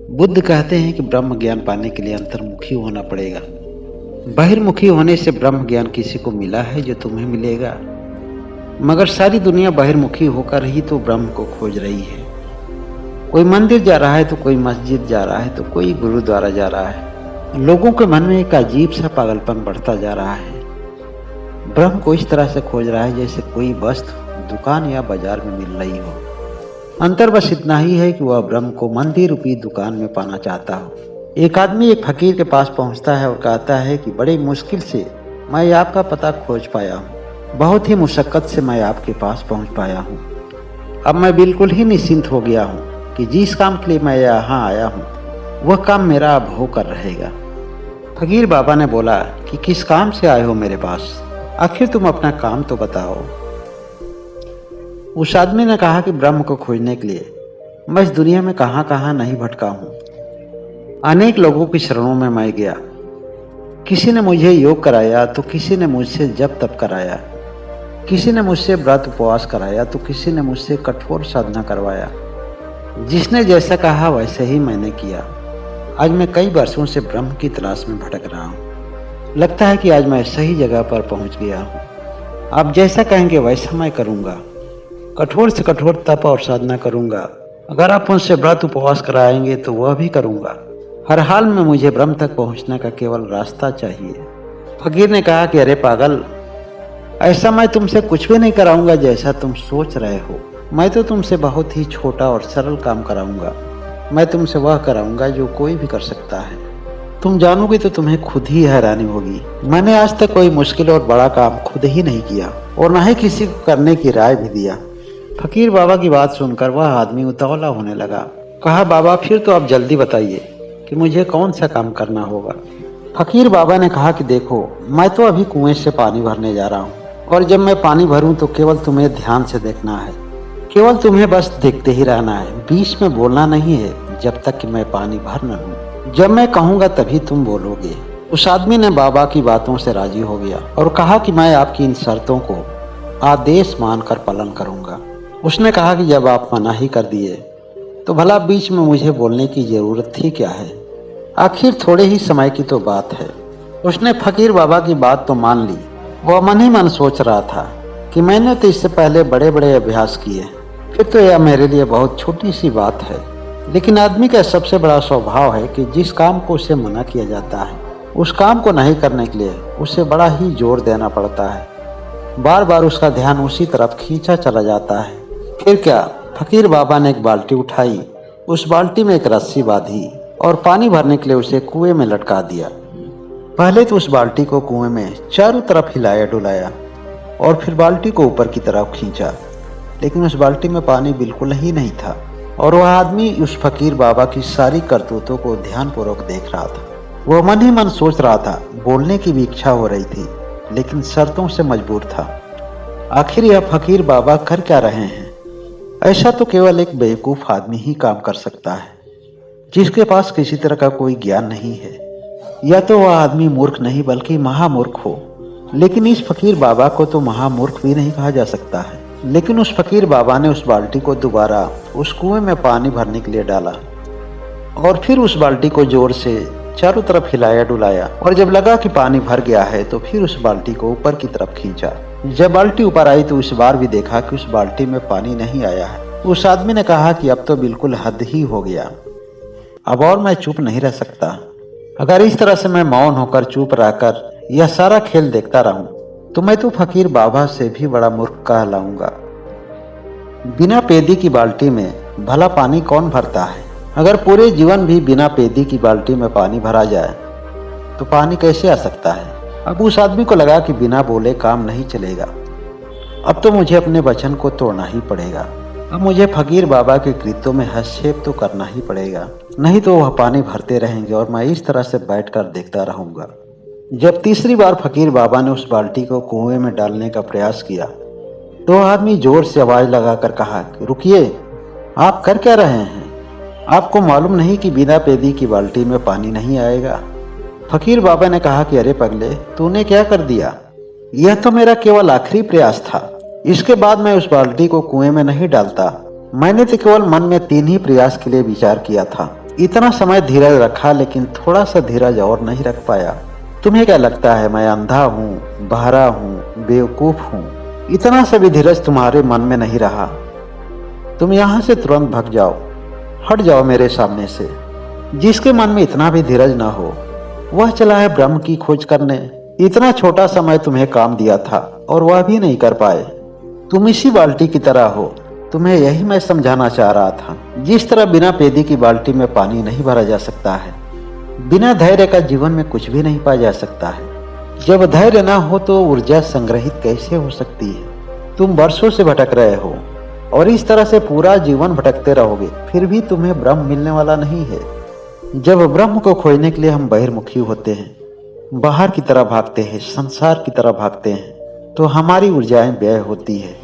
बुद्ध कहते हैं कि ब्रह्म ज्ञान पाने के लिए अंतर्मुखी होना पड़ेगा। बहिर्मुखी होने से ब्रह्म ज्ञान किसी को मिला है जो तुम्हें मिलेगा। मगर सारी दुनिया बहिर्मुखी होकर ही तो ब्रह्म को खोज रही है। कोई मंदिर जा रहा है तो कोई मस्जिद जा रहा है तो कोई गुरुद्वारा जा रहा है। लोगों के मन में एक अजीब सा पागलपन बढ़ता जा रहा है। ब्रह्म को इस तरह से खोज रहा है जैसे कोई वस्तु दुकान या बाजार में मिल रही हो। अंतर बस इतना ही है कि वह ब्रह्म को मंदिर रूपी दुकान में पाना चाहता हो। एक आदमी एक फकीर के पास पहुंचता है और कहता है कि बड़ी मुश्किल से मैं आपका पता खोज पाया हूँ। बहुत ही मुशक्कत से मैं आपके पास पहुंच पाया हूँ। अब मैं बिल्कुल ही निश्चिंत हो गया हूँ कि जिस काम के लिए मैं यहाँ आया हूँ वह काम मेरा अब होकर रहेगा। फकीर बाबा ने बोला कि किस काम से आए हो मेरे पास, आखिर तुम अपना काम तो बताओ। उस आदमी ने कहा कि ब्रह्म को खोजने के लिए मैं इस दुनिया में कहाँ कहाँ नहीं भटका हूँ। अनेक लोगों की शरणों में मैं गया। किसी ने मुझे योग कराया तो किसी ने मुझसे जप तप कराया, किसी ने मुझसे व्रत उपवास कराया तो किसी ने मुझसे कठोर साधना करवाया। जिसने जैसा कहा वैसे ही मैंने किया। आज मैं कई वर्षों से ब्रह्म की तलाश में भटक रहा हूँ। लगता है कि आज मैं सही जगह पर पहुँच गया हूँ। आप जैसा कहेंगे वैसा मैं करूँगा। कठोर से कठोर तप और साधना करूँगा। अगर आप मुझसे व्रत उपवास कराएंगे तो वह भी करूँगा। हर हाल में मुझे ब्रह्म तक पहुँचने का केवल रास्ता चाहिए। फकीर ने कहा कि अरे पागल, ऐसा मैं तुमसे कुछ भी नहीं कराऊंगा जैसा तुम सोच रहे हो। मैं तो तुमसे बहुत ही छोटा और सरल काम कराऊंगा। मैं तुमसे वह कराऊंगा जो कोई भी कर सकता है। तुम जानोगे तो तुम्हें खुद ही हैरानी होगी। मैंने आज तक कोई मुश्किल और बड़ा काम खुद ही नहीं किया और न ही किसी को करने की राय भी दिया। फकीर बाबा की बात सुनकर वह आदमी उतावला होने लगा। कहा, बाबा फिर तो आप जल्दी बताइए कि मुझे कौन सा काम करना होगा। फकीर बाबा ने कहा कि देखो, मैं तो अभी कुएं से पानी भरने जा रहा हूँ और जब मैं पानी भरूं तो केवल तुम्हें ध्यान से देखना है। केवल तुम्हें बस देखते ही रहना है, बीच में बोलना नहीं है जब तक कि मैं पानी भर न लूं। जब मैं कहूँगा तभी तुम बोलोगे। उस आदमी ने बाबा की बातों से राजी हो गया और कहा कि मैं आपकी इन शर्तों को आदेश मानकर पालन करूँगा। उसने कहा कि जब आप मना ही कर दिए तो भला बीच में मुझे बोलने की जरूरत थी क्या है। आखिर थोड़े ही समय की तो बात है। उसने फकीर बाबा की बात तो मान ली। वह मन ही मन सोच रहा था कि मैंने तो इससे पहले बड़े बड़े अभ्यास किए, फिर तो यह मेरे लिए बहुत छोटी सी बात है। लेकिन आदमी का सबसे बड़ा स्वभाव है कि जिस काम को उसे मना किया जाता है उस काम को नहीं करने के लिए उसे बड़ा ही जोर देना पड़ता है। बार बार उसका ध्यान उसी तरफ खींचा चला जाता है। फिर क्या, फकीर बाबा ने एक बाल्टी उठाई, उस बाल्टी में एक रस्सी बांधी और पानी भरने के लिए उसे कुएं में लटका दिया। पहले तो उस बाल्टी को कुएं में चारों तरफ हिलाया डुलाया और फिर बाल्टी को ऊपर की तरफ खींचा, लेकिन उस बाल्टी में पानी बिल्कुल ही नहीं था और वह आदमी उस फकीर बाबा की सारी करतूतों को ध्यानपूर्वक देख रहा था। वह मन ही मन सोच रहा था, बोलने की भी इच्छा हो रही थी लेकिन शर्तों से मजबूर था। आखिर यह फकीर बाबा कर क्या रहे हैं? ऐसा तो केवल एक बेवकूफ़ आदमी ही काम कर सकता है, जिसके पास किसी तरह का कोई ज्ञान नहीं है। या तो वह आदमी मूर्ख नहीं बल्कि महामूर्ख हो। लेकिन इस फकीर बाबा को तो महामूर्ख भी नहीं कहा जा सकता है। लेकिन उस फकीर बाबा ने उस बाल्टी को दोबारा उस कुएं में पानी भरने के लिए डाला और फिर उस बाल्टी को जोर से चारों तरफ हिलाया डुलाया और जब लगा कि पानी भर गया है तो फिर उस बाल्टी को ऊपर की तरफ खींचा। जब बाल्टी ऊपर आई तो इस बार भी देखा कि उस बाल्टी में पानी नहीं आया है। उस आदमी ने कहा कि अब तो बिल्कुल हद ही हो गया, अब और मैं चुप नहीं रह सकता। अगर इस तरह से मैं मौन होकर चुप रहकर यह सारा खेल देखता रहूं तो मैं तो फकीर बाबा से भी बड़ा मूर्ख कहलाऊंगा। बिना पेदी की बाल्टी में भला पानी कौन भरता है? अगर पूरे जीवन भी बिना पेदी की बाल्टी में पानी भरा जाए तो पानी कैसे आ सकता है? अब उस आदमी को लगा कि बिना बोले काम नहीं चलेगा। अब तो मुझे अपने वचन को तोड़ना ही पड़ेगा। अब मुझे फकीर बाबा के कृत्यों में हस्तक्षेप तो करना ही पड़ेगा, नहीं तो वह पानी भरते रहेंगे और मैं इस तरह से बैठकर देखता रहूंगा। जब तीसरी बार फकीर बाबा ने उस बाल्टी को कुएं में डालने का प्रयास किया तो आदमी जोर से आवाज लगाकर कहा, रुकिए, आप कर क्या रहे हैं? आपको मालूम नहीं कि बिना पेदी की बाल्टी में पानी नहीं आएगा? फकीर बाबा ने कहा कि अरे पगले, तूने क्या कर दिया? यह तो मेरा केवल आखिरी प्रयास था। इसके बाद मैं उस बाल्टी को कुएं में नहीं डालता। मैंने तो केवल मन में 3 ही प्रयास के लिए विचार किया था। इतना समय धीरज रखा लेकिन थोड़ा सा धीरज और नहीं रख पाया। तुम्हें क्या लगता है मैं अंधा हूँ, बहरा हूँ, बेवकूफ हूँ? इतना सा भी धीरज तुम्हारे मन में नहीं रहा। तुम यहाँ से तुरंत भाग जाओ, हट जाओ मेरे सामने से। जिसके मन में इतना भी धीरज ना हो वह चला है ब्रह्म की खोज करने। इतना छोटा समय तुम्हें काम दिया था और वह भी नहीं कर पाए। तुम इसी बाल्टी की तरह हो। तुम्हें यही मैं समझाना चाह रहा था। जिस तरह बिना पेदी की बाल्टी में पानी नहीं भरा जा सकता है, बिना धैर्य का जीवन में कुछ भी नहीं पाया जा सकता है। जब धैर्य ना हो तो ऊर्जा संग्रहित कैसे हो सकती है? तुम वर्षों से भटक रहे हो और इस तरह से पूरा जीवन भटकते रहोगे, फिर भी तुम्हें ब्रह्म मिलने वाला नहीं है। जब ब्रह्म को खोजने के लिए हम बहिर्मुखी होते हैं, बाहर की तरह भागते हैं, संसार की तरह भागते हैं, तो हमारी ऊर्जाएं व्यय होती है।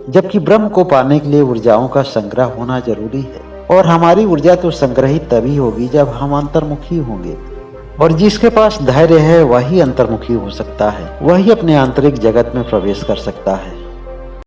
जबकि ब्रह्म को पाने के लिए ऊर्जाओं का संग्रह होना जरूरी है। और हमारी ऊर्जा तो संग्रहित तभी होगी जब हम अंतर्मुखी होंगे। और जिसके पास धैर्य है वही अंतर्मुखी हो सकता है, वही अपने आंतरिक जगत में प्रवेश कर सकता है।